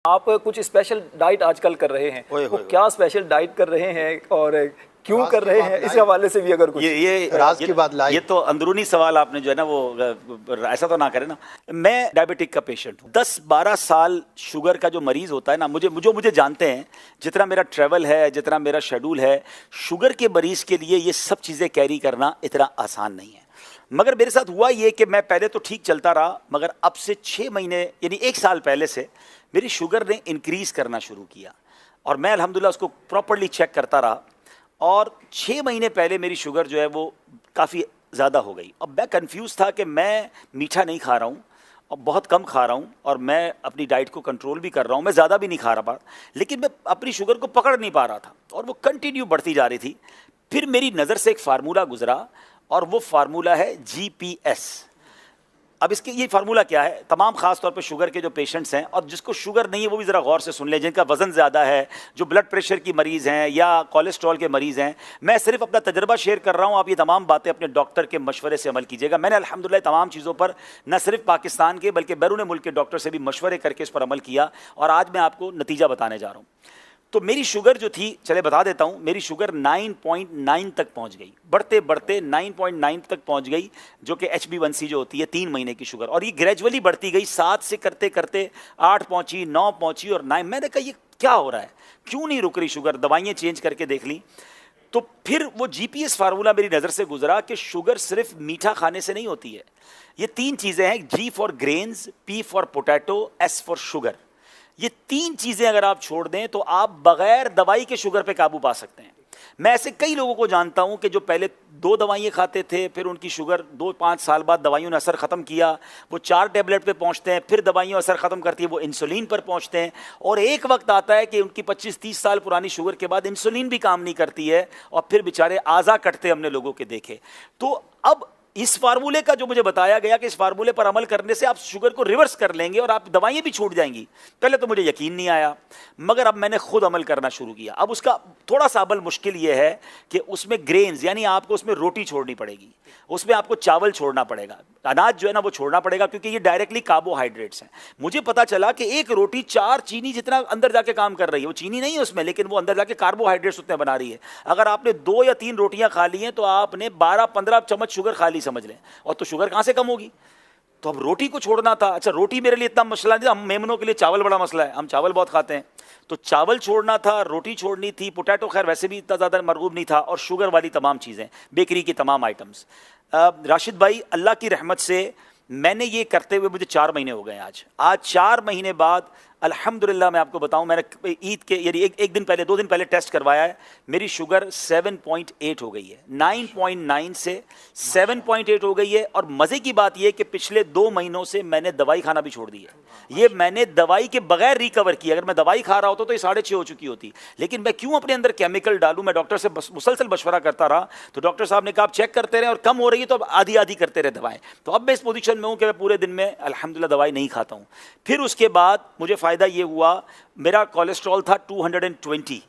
आप कुछ special diet आजकल कर रहे हैं, वो क्या स्पेशल डाइट कर रहे हैं और क्यों कर रहे हैं, इस हवाले से भी अगर कुछ ये राज की बात लाई। ये तो अंदरूनी सवाल आपने जो है ना वो ऐसा तो ना करें ना। मैं डायबिटिक का पेशेंट हूँ, 10-12 साल शुगर का जो मरीज होता है ना, मुझे जानते हैं, जितना मेरा ट्रैवल है, जितना मेरा शेड्यूल है, शुगर के मरीज के लिए ये सब चीज़ें कैरी करना इतना आसान नहीं है। मगर मेरे साथ हुआ ये कि मैं पहले तो ठीक चलता रहा, मगर अब से 6 महीने यानी 1 साल पहले से मेरी शुगर ने इंक्रीज़ करना शुरू किया और मैं अल्हम्दुलिल्लाह उसको प्रॉपर्ली चेक करता रहा और 6 महीने पहले मेरी शुगर जो है वो काफ़ी ज़्यादा हो गई। अब मैं कंफ्यूज था कि मैं मीठा नहीं खा रहा हूँ और बहुत कम खा रहा हूँ और मैं अपनी डाइट को कंट्रोल भी कर रहा हूँ, मैं ज़्यादा भी नहीं खा रहा, लेकिन मैं अपनी शुगर को पकड़ नहीं पा रहा था और वो कंटिन्यू बढ़ती जा रही थी। फिर मेरी नज़र से एक फार्मूला गुजरा और वो फार्मूला है GPS। अब इसके ये फार्मूला क्या है, तमाम खास तौर पे शुगर के जो पेशेंट्स हैं और जिसको शुगर नहीं है वो भी ज़रा गौर से सुन लें, जिनका वज़न ज़्यादा है, जो ब्लड प्रेशर की मरीज़ हैं या कोलेस्ट्रॉल के मरीज़ हैं। मैं सिर्फ अपना तजर्बा शेयर कर रहा हूँ, आप ये तमाम बातें अपने डॉक्टर के मशवरे से अमल कीजिएगा। मैंने अल्हम्दुलिल्लाह तमाम चीज़ों पर न सिर्फ पाकिस्तान के बल्कि बैरून मुल्क के डॉक्टर से भी मशवरे करके इस पर अमल किया और आज मैं आपको नतीजा बताने जा रहा हूँ। तो मेरी शुगर जो थी, चले बता देता हूँ, मेरी शुगर 9.9 तक पहुँच गई, बढ़ते बढ़ते 9.9 तक पहुँच गई, जो कि HB1C जो होती है 3 महीने की शुगर, और ये ग्रेजुअली बढ़ती गई, 7 से करते करते 8 पहुँची, 9 पहुँची और 9। मैंने कहा ये क्या हो रहा है, क्यों नहीं रुक रही शुगर, दवाइयाँ चेंज करके देख ली। तो फिर वो GPS फार्मूला मेरी नज़र से गुजरा कि शुगर सिर्फ मीठा खाने से नहीं होती है, ये 3 चीज़ें हैं, G for grains, P for potato, S for sugar. ये 3 चीज़ें अगर आप छोड़ दें तो आप बगैर दवाई के शुगर पे काबू पा सकते हैं। मैं ऐसे कई लोगों को जानता हूं कि जो पहले 2 दवाइयाँ खाते थे, फिर उनकी शुगर 2-5 साल बाद दवाइयों ने असर ख़त्म किया, वो 4 टैबलेट पे पहुंचते हैं, फिर दवाइयों असर ख़त्म करती है, वो इंसुलिन पर पहुंचते हैं और एक वक्त आता है कि उनकी 25-30 साल पुरानी शुगर के बाद इंसुलिन भी काम नहीं करती है और फिर बेचारे आज़ा कटते हमने लोगों के देखे। तो अब इस फार्मूले का जो मुझे बताया गया कि इस फार्मूले पर अमल करने से आप शुगर को रिवर्स कर लेंगे और आप दवाइयाँ भी छूट जाएंगी, पहले तो मुझे यकीन नहीं आया, मगर अब मैंने खुद अमल करना शुरू किया। अब उसका थोड़ा सा अमल मुश्किल ये है कि उसमें ग्रेन्स यानी आपको उसमें रोटी छोड़नी पड़ेगी, उसमें आपको चावल छोड़ना पड़ेगा, अनाज जो है ना वो छोड़ना पड़ेगा, क्योंकि ये डायरेक्टली कार्बोहाइड्रेट्स हैं। मुझे पता चला कि एक रोटी 4 चीनी जितना अंदर जाके काम कर रही है, वो चीनी नहीं है उसमें, लेकिन वो अंदर जाके कार्बोहाइड्रेट्स उतने बना रही है। अगर आपने 2 या 3 रोटियां खा ली हैं तो आपने 12-15 चम्मच शुगर खा ली समझ लें, और तो शुगर कहां से कम होगी। तो अब रोटी को छोड़ना था। अच्छा, रोटी मेरे लिए इतना मसला नहीं था, हम मेमनों के लिए चावल बड़ा मसला है, हम चावल बहुत खाते हैं, तो चावल छोड़ना था, रोटी छोड़नी थी, पोटैटो खैर वैसे भी इतना ज़्यादा मरगूब नहीं था, और शुगर वाली तमाम चीज़ें, बेकरी की तमाम आइटम्स। राशिद भाई, अल्लाह की रहमत से मैंने ये करते हुए मुझे 4 महीने हो गए। आज 4 महीने बाद अल्हम्दुलिल्लाह मैं आपको बताऊं, मैंने ईद के यानी एक दिन पहले 2 दिन पहले टेस्ट करवाया है, मेरी शुगर 7.8 हो गई है, 9.9 से 7.8 हो गई है। और मज़े की बात यह कि पिछले 2 महीनों से मैंने दवाई खाना भी छोड़ दी है, ये मैंने दवाई के बगैर रिकवर किया। अगर मैं दवाई खा रहा होता तो ये 6.5 हो चुकी होती, लेकिन मैं क्यों अपने अंदर केमिकल डालूं। मैं डॉक्टर से मुसलसल मशवरा करता रहा, तो डॉक्टर साहब ने कहा आप चेक करते रहे और कम हो रही है तो अब आधी आधी करते रहे दवाएं। तो अब मैं इस पोजीशन में हूं कि मैं पूरे दिन में अल्हम्दुलिल्लाह दवाई नहीं खाता हूं। फिर उसके बाद मुझे फ़ायदा ये हुआ, मेरा कोलेस्ट्रॉल था 220,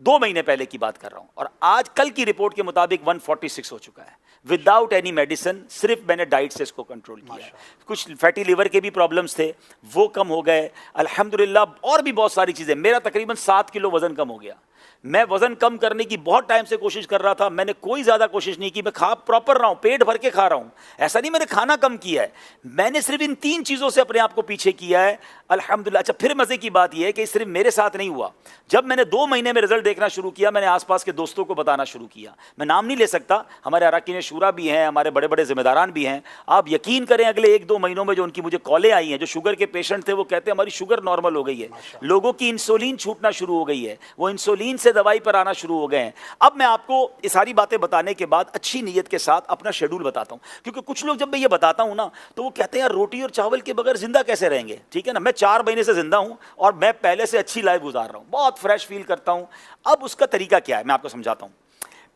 2 महीने पहले की बात कर रहा हूं, और आज कल की रिपोर्ट के मुताबिक 146 हो चुका है, विदाउट एनी मेडिसिन, सिर्फ मैंने डाइट से इसको कंट्रोल किया है। कुछ फैटी लिवर के भी प्रॉब्लम्स थे, वो कम हो गए अल्हम्दुलिल्लाह, और भी बहुत सारी चीज़ें। मेरा तकरीबन 7 किलो वज़न कम हो गया। मैं वज़न कम करने की बहुत टाइम से कोशिश कर रहा था, मैंने कोई ज़्यादा कोशिश नहीं की, मैं खा प्रॉपर रहा हूँ, पेट भर के खा रहा हूँ, ऐसा नहीं मैंने खाना कम किया है, मैंने सिर्फ इन 3 चीज़ों से अपने आप को पीछे किया है अल्हम्दुलिल्लाह। अच्छा, फिर मज़े की बात यह है कि सिर्फ मेरे साथ नहीं हुआ, जब मैंने 2 महीने में रिजल्ट देखना शुरू किया, मैंने आसपास के दोस्तों को बताना शुरू किया। मैं नाम नहीं ले सकता, हमारे अरकान शूरा भी हैं, हमारे बड़े बड़े जिम्मेदारान भी हैं। आप यकीन करें, अगले 1-2 महीनों में जो उनकी मुझे कॉलें आई हैं, जो शुगर के पेशेंट थे, वो कहते हैं हमारी शुगर नॉर्मल हो गई है, लोगों की इंसुलिन छूटना शुरू हो गई है, वो इंसुलिन से दवाई पर आना शुरू हो गए हैं। अब मैं आपको ये सारी बातें बताने के बाद अच्छी नीयत के साथ अपना शेड्यूल बताता हूं, क्योंकि कुछ लोग जब मैं ये बताता हूं ना तो वो कहते हैं यार रोटी और चावल के बगैर जिंदा कैसे रहेंगे। ठीक है ना, मैं 4 महीने से जिंदा हूं और मैं पहले से अच्छी लाइफ गुजार रहा हूं, बहुत फ्रेश फील करता हूं। अब उसका तरीका क्या है मैं आपको समझाता हूं।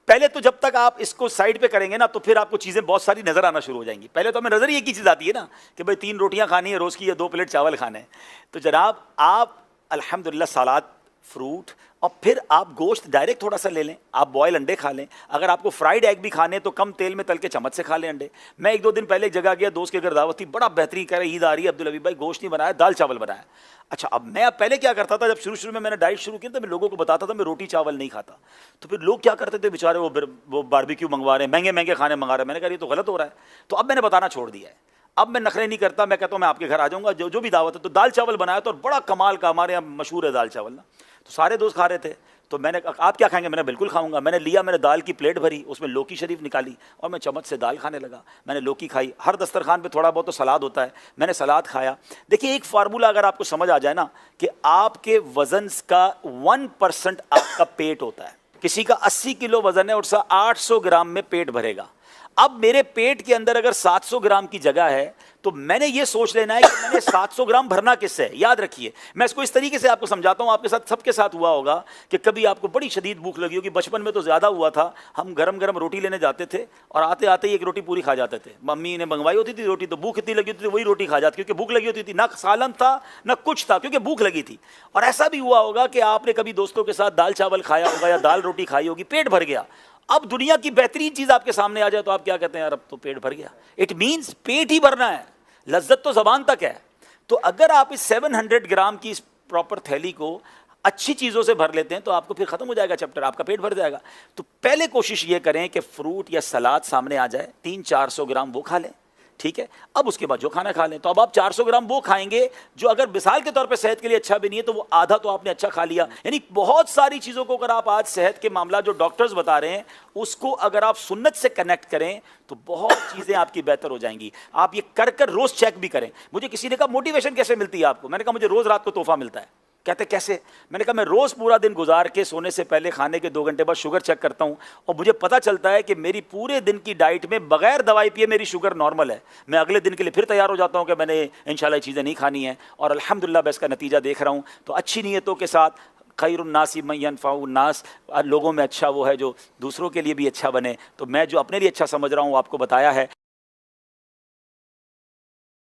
पहले तो जब तक आप इसको साइड पे करेंगे ना तो फिर आपको चीज़ें बहुत सारी नज़र आना शुरू हो जाएंगी। पहले तो हमें नज़र ही एक ही चीज़ आती है ना कि भाई 3 रोटियां खानी है रोज़ की या 2 प्लेट चावल खाने हैं। तो जनाब आप अल्हम्दुलिल्लाह सलाद फ्रूट, और फिर आप गोश्त डायरेक्ट थोड़ा सा ले लें, आप बॉयल अंडे खा लें, अगर आपको फ्राइड एग भी खाने तो कम तेल में तल के चम्मच से खा लें अंडे। मैं 1-2 दिन पहले एक जगह गया, दोस्त के घर दावत थी, बड़ा बेहतरीन कह रहा है ईद आ रही है अब्दुल हबीब भाई, गोश्त नहीं बनाया, दाल चावल बनाया। अच्छा, अब मैं पहले क्या करता था, जब शुरू में मैंने डाइट शुरू की तो मैं लोगों को बताता था मैं रोटी चावल नहीं खाता, तो फिर लोग क्या करते थे बेचारे, वो बारबेक्यू मंगवा रहे हैं, महंगे महंगे खाने मंगा रहे हैं। मैंने कहा ये तो गलत हो रहा है, तो अब मैंने बताना छोड़ दिया है। अब मैं नखरे नहीं करता, मैं कहता हूँ मैं आपके घर आ जाऊंगा, जो भी दावत है। तो दाल चावल बनाया तो बड़ा कमाल का, हमारे यहाँ मशहूर है दाल चावल ना, तो सारे दोस्त खा रहे थे। तो मैंने कहा आप क्या खाएंगे, मैंने बिल्कुल खाऊंगा। मैंने लिया, मैंने दाल की प्लेट भरी, उसमें लौकी शरीफ निकाली और मैं चम्मच से दाल खाने लगा। मैंने लौकी खाई, हर दस्तरखान पे थोड़ा बहुत तो सलाद होता है, मैंने सलाद खाया। देखिए एक फार्मूला अगर आपको समझ आ जाए ना, कि आपके वजन का 1% आपका पेट होता है। किसी का 80 किलो वजन है, उसका 800 ग्राम में पेट भरेगा। अब मेरे पेट के अंदर अगर 700 ग्राम की जगह है, तो मैंने ये सोच लेना है कि मैंने 700 ग्राम भरना किससे है। याद रखिए, मैं इसको इस तरीके से आपको समझाता हूं, आपके साथ सबके साथ हुआ होगा कि कभी आपको बड़ी शदीद भूख लगी होगी, बचपन में तो ज़्यादा हुआ था। हम गरम गरम रोटी लेने जाते थे और आते आते ही एक रोटी पूरी खा जाते थे। मम्मी ने मंगवाई होती थी रोटी, तो भूख इतनी लगी होती थी वही रोटी खा जाती, क्योंकि भूख लगी होती थी, ना सालन था ना कुछ था, क्योंकि भूख लगी थी। और ऐसा भी हुआ होगा कि आपने कभी दोस्तों के साथ दाल चावल खाया होगा या दाल रोटी खाई होगी, पेट भर गया। अब दुनिया की बेहतरीन चीज आपके सामने आ जाए तो आप क्या कहते हैं, यार अब तो पेट भर गया। इट मीन्स पेट ही भरना है, लज्जत तो जबान तक है। तो अगर आप इस 700 ग्राम की इस प्रॉपर थैली को अच्छी चीज़ों से भर लेते हैं तो आपको फिर खत्म हो जाएगा चैप्टर, आपका पेट भर जाएगा। तो पहले कोशिश ये करें कि फ्रूट या सलाद सामने आ जाए, 300-400 ग्राम वो खा लें, ठीक है। अब उसके बाद जो खाना खा लें। तो अब आप 400 ग्राम वो खाएंगे जो अगर मिसाल के तौर पे सेहत के लिए अच्छा भी नहीं है, तो वो आधा तो आपने अच्छा खा लिया। यानी बहुत सारी चीज़ों को अगर आप आज सेहत के मामला जो डॉक्टर्स बता रहे हैं उसको अगर आप सुन्नत से कनेक्ट करें तो बहुत चीज़ें आपकी बेहतर हो जाएंगी। आप ये कर कर रोज़ चेक भी करें। मुझे किसी ने कहा मोटिवेशन कैसे मिलती है आपको, मैंने कहा मुझे रोज़ रात को तोहफा मिलता है। कहते कैसे, मैंने कहा मैं रोज़ पूरा दिन गुजार के सोने से पहले खाने के 2 घंटे बाद शुगर चेक करता हूँ और मुझे पता चलता है कि मेरी पूरे दिन की डाइट में बगैर दवाई पिए मेरी शुगर नॉर्मल है। मैं अगले दिन के लिए फिर तैयार हो जाता हूँ कि मैंने इंशाल्लाह ये चीज़ें नहीं खानी है, और अल्हम्दुलिल्लाह मैं इसका नतीजा देख रहा हूँ। तो अच्छी नीयतों के साथ खैरुन्नासी मन यनफ़उन्नास, लोगों में अच्छा वो है जो दूसरों के लिए भी अच्छा बने। तो मैं जो अपने लिए अच्छा समझ रहा हूँ आपको बताया है।